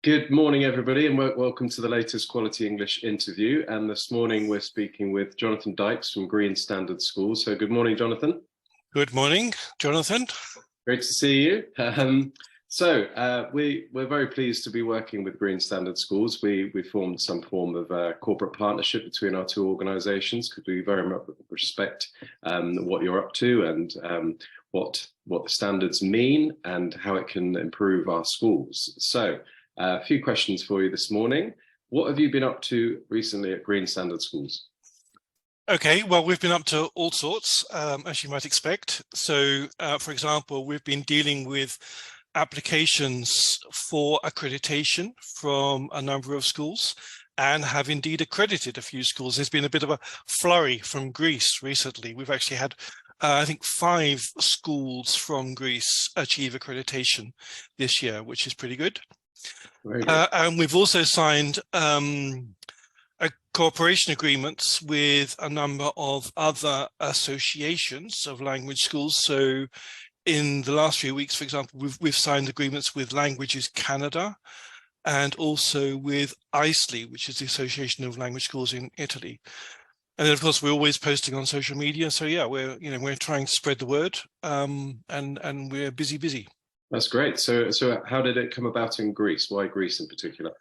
Good morning, everybody, and welcome to the latest Quality English interview. And this morning we're speaking with Jonathan Dykes from Green Standard Schools. So good morning, Jonathan. Good morning, Jonathan. Great to see you. We're very pleased to be working with Green Standard Schools. We formed some form of corporate partnership between our two organisations because we very much respect what you're up to and what the standards mean and how it can improve our schools. So a few questions for you this morning. What have you been up to recently at Green Standard Schools? Okay, well, we've been up to all sorts, as you might expect. So, for example, we've been dealing with applications for accreditation from a number of schools and have indeed accredited a few schools. There's been a bit of a flurry from Greece recently. We've actually had, I think, 5 schools from Greece achieve accreditation this year, which is pretty good. And we've also signed cooperation agreements with a number of other associations of language schools. So in the last few weeks, for example, we've signed agreements with Languages Canada and also with ICELI, which is the Association of Language Schools in Italy. And then, of course, we're always posting on social media. So yeah, we're trying to spread the word, and we're busy. That's great. So how did it come about in Greece? Why Greece in particular?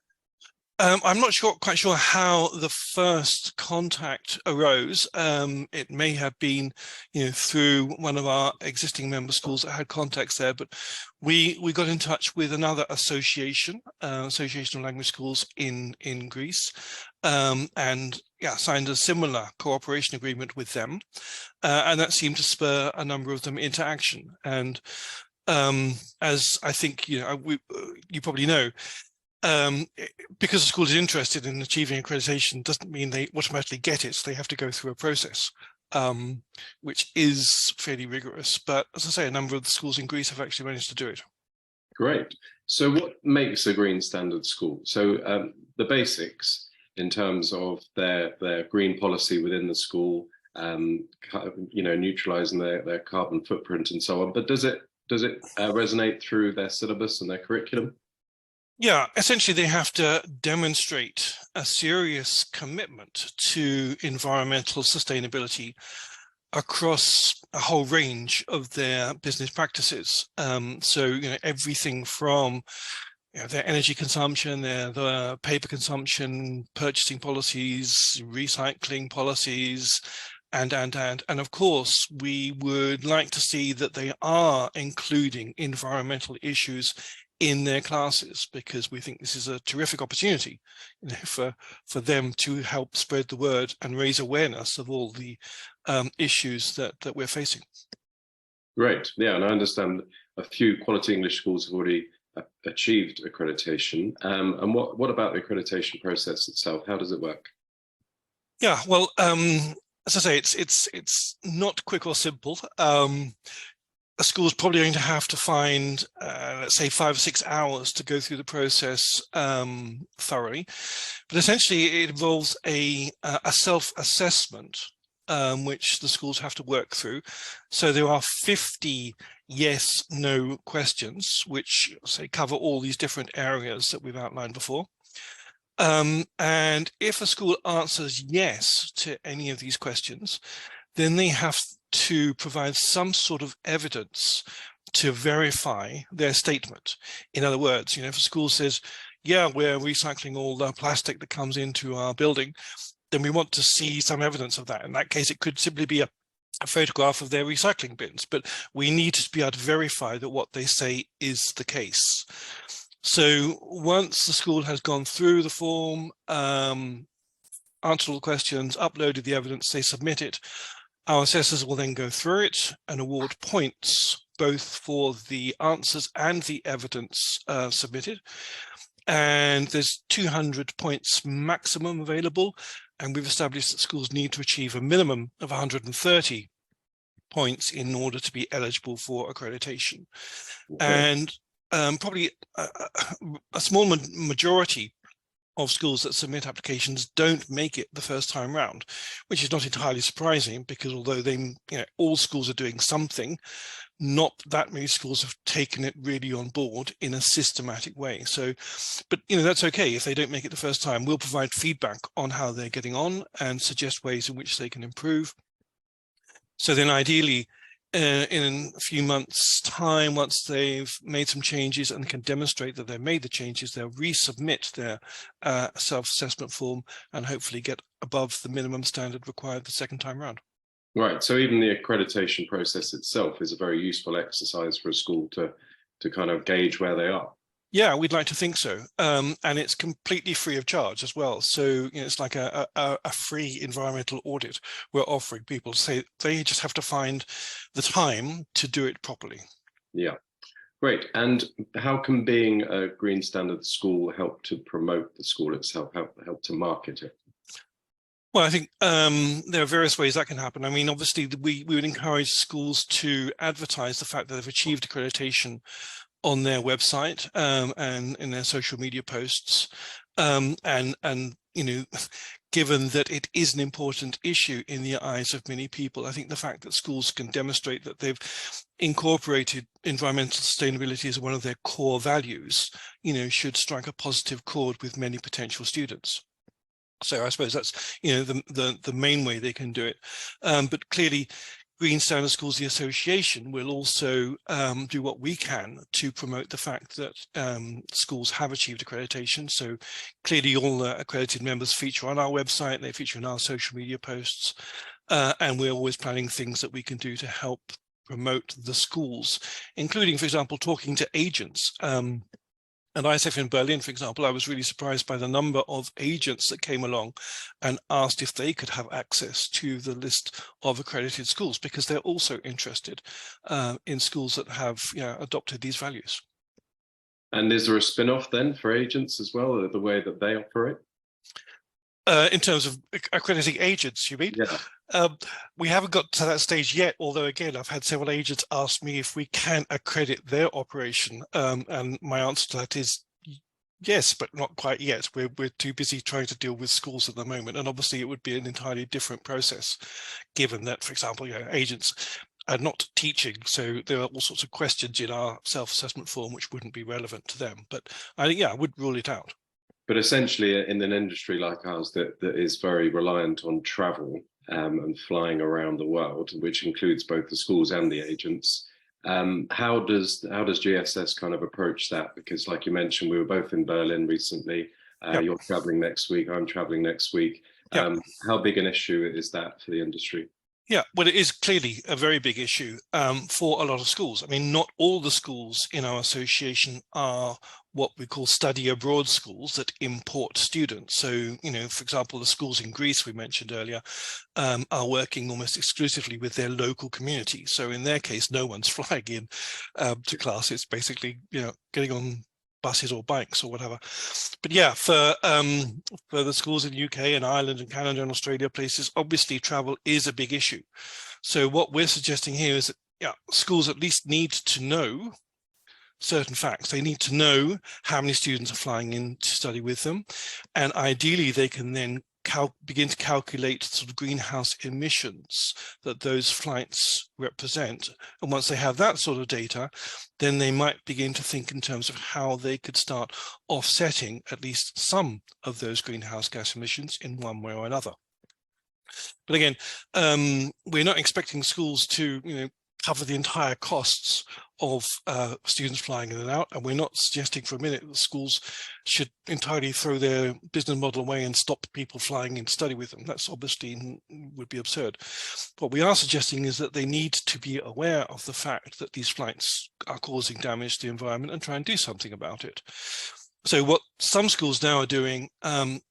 I'm not quite sure how the first contact arose. It may have been, through one of our existing member schools that had contacts there, but we got in touch with another association, Association of Language Schools in Greece, and signed a similar cooperation agreement with them, and that seemed to spur a number of them into action. And as I think you probably know, because the school is interested in achieving accreditation doesn't mean they automatically get it. They have to go through a process, which is fairly rigorous. But as I say, a number of the schools in Greece have actually managed to do it. Great. So what makes a Green Standard school? So the basics in terms of their green policy within the school, neutralizing their carbon footprint and so on. But does it resonate through their syllabus and their curriculum? Yeah, essentially they have to demonstrate a serious commitment to environmental sustainability across a whole range of their business practices. So, everything from their energy consumption, their paper consumption, purchasing policies, recycling policies, and of course, we would like to see that they are including environmental issues in their classes, because we think this is a terrific opportunity for them to help spread the word and raise awareness of all the issues that we're facing. Great. Yeah, and I understand a few Quality English schools have already achieved accreditation. And what about the accreditation process itself? How does it work? Yeah, well, as I say, it's not quick or simple. A school is probably going to have to find, let's say, 5 or 6 hours to go through the process thoroughly. But essentially, it involves a self-assessment, which the schools have to work through. So there are 50 yes/no questions, which cover all these different areas that we've outlined before. And if a school answers yes to any of these questions, then they have to provide some sort of evidence to verify their statement. In other words, if a school says, yeah, we're recycling all the plastic that comes into our building, then we want to see some evidence of that. In that case, it could simply be a photograph of their recycling bins, but we need to be able to verify that what they say is the case. So once the school has gone through the form, answered all the questions, uploaded the evidence, they submit it, our assessors will then go through it and award points both for the answers and the evidence submitted. And there's 200 points maximum available, and we've established that schools need to achieve a minimum of 130 points in order to be eligible for accreditation. Okay. And probably a small majority of schools that submit applications don't make it the first time round, which is not entirely surprising, because although all schools are doing something, not that many schools have taken it really on board in a systematic way. So, but that's okay if they don't make it the first time. We'll provide feedback on how they're getting on and suggest ways in which they can improve. So then ideally, in a few months' time, once they've made some changes and can demonstrate that they've made the changes, they'll resubmit their self-assessment form and hopefully get above the minimum standard required the second time round. Right. So even the accreditation process itself is a very useful exercise for a school to kind of gauge where they are. Yeah, we'd like to think so. And it's completely free of charge as well. So it's like a free environmental audit we're offering people. So they just have to find the time to do it properly. Yeah, great. And how can being a Green Standard school help to promote the school itself, help to market it? Well, I think there are various ways that can happen. I mean, obviously, we would encourage schools to advertise the fact that they've achieved accreditation on their website and in their social media posts, and given that it is an important issue in the eyes of many people, I think the fact that schools can demonstrate that they've incorporated environmental sustainability as one of their core values, should strike a positive chord with many potential students. So I suppose that's the main way they can do it, but clearly Green Standard Schools, the association, will also do what we can to promote the fact that schools have achieved accreditation. So clearly all the accredited members feature on our website, they feature in our social media posts, and we're always planning things that we can do to help promote the schools, including, for example, talking to agents. At ISF in Berlin, for example, I was really surprised by the number of agents that came along and asked if they could have access to the list of accredited schools, because they're also interested in schools that have adopted these values. And is there a spin-off then for agents as well, the way that they operate? In terms of accrediting agents, you mean? Yeah. We haven't got to that stage yet, although again, I've had several agents ask me if we can accredit their operation, and my answer to that is yes, but not quite yet. We're too busy trying to deal with schools at the moment, and obviously it would be an entirely different process, given that, for example, agents are not teaching, so there are all sorts of questions in our self-assessment form which wouldn't be relevant to them. But I would rule it out. But essentially, in an industry like ours that is very reliant on travel and flying around the world, which includes both the schools and the agents, how does GSS kind of approach that? Because, like you mentioned, we were both in Berlin recently. Yep. You're traveling next week. I'm traveling next week. Yep. How big an issue is that for the industry? Yeah, well, it is clearly a very big issue for a lot of schools. I mean, not all the schools in our association are what we call study abroad schools that import students. So, for example, the schools in Greece we mentioned earlier are working almost exclusively with their local community. So in their case, no one's flying in to class. It's basically, getting on buses or bikes or whatever. But yeah, for the schools in the UK and Ireland and Canada and Australia, places, obviously travel is a big issue. So what we're suggesting here is that schools at least need to know certain facts. They need to know how many students are flying in to study with them, and ideally they can then begin to calculate sort of greenhouse emissions that those flights represent. And once they have that sort of data, then they might begin to think in terms of how they could start offsetting at least some of those greenhouse gas emissions in one way or another. But again, we're not expecting schools to, cover the entire costs of students flying in and out, and we're not suggesting for a minute that schools should entirely throw their business model away and stop people flying in to study with them. That's obviously would be absurd. What we are suggesting is that they need to be aware of the fact that these flights are causing damage to the environment and try and do something about it. So what some schools now are doing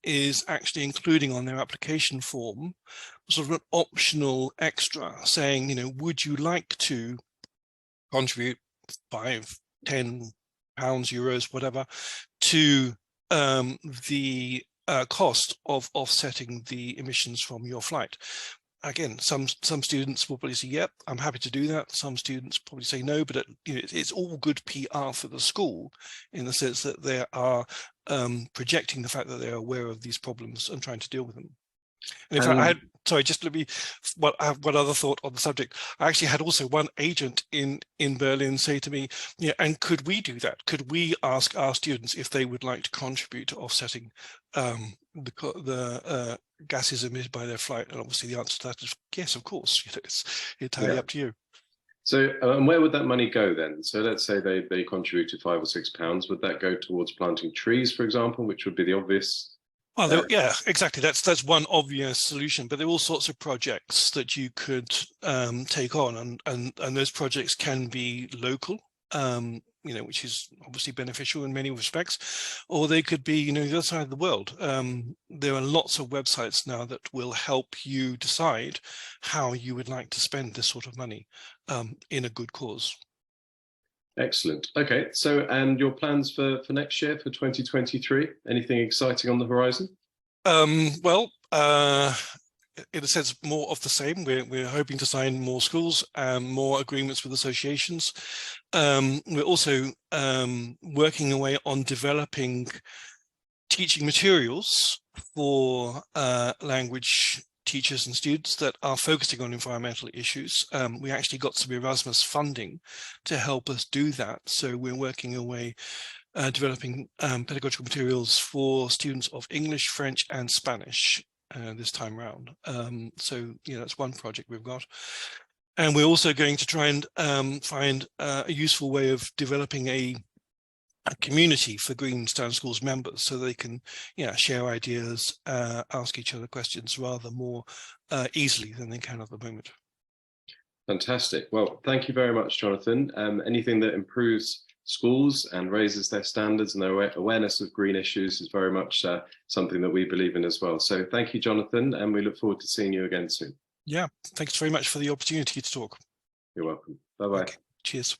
is actually including on their application form sort of an optional extra saying, would you like to contribute 5, 10 pounds, euros, whatever, to the cost of offsetting the emissions from your flight. again, some students will probably say, yep, I'm happy to do that. Some students probably say no, but it's all good PR for the school in the sense that they are projecting the fact that they're aware of these problems and trying to deal with them. And in fact, I had, sorry, just let me, I have one other thought on the subject. I actually had also one agent in Berlin say to me, yeah, and could we do that? Could we ask our students if they would like to contribute to offsetting the gases emitted by their flight? And obviously the answer to that is yes, of course. It's entirely up to you. So, and where would that money go then? So let's say they contributed £5 or £6. Would that go towards planting trees, for example, which would be the obvious? Well, yeah, exactly. That's one obvious solution, but there are all sorts of projects that you could take on, and those projects can be local, which is obviously beneficial in many respects, or they could be, the other side of the world. There are lots of websites now that will help you decide how you would like to spend this sort of money in a good cause. Excellent. Okay, so and your plans for next year, for 2023? Anything exciting on the horizon? Well, in a sense, more of the same. We're hoping to sign more schools, more agreements with associations. We're also working away on developing teaching materials for language teachers and students that are focusing on environmental issues. We actually got some Erasmus funding to help us do that. So we're working away developing pedagogical materials for students of English, French and Spanish this time around. So, that's one project we've got. And we're also going to try and find a useful way of developing a community for Green Standard Schools members, so they can share ideas, ask each other questions rather more easily than they can at the moment. Fantastic. Well, thank you very much, Jonathan. Anything that improves schools and raises their standards and their awareness of green issues is very much something that we believe in as well. So thank you, Jonathan, and we look forward to seeing you again soon. Yeah, thanks very much for the opportunity to talk. You're welcome. Bye-bye. Okay. Cheers.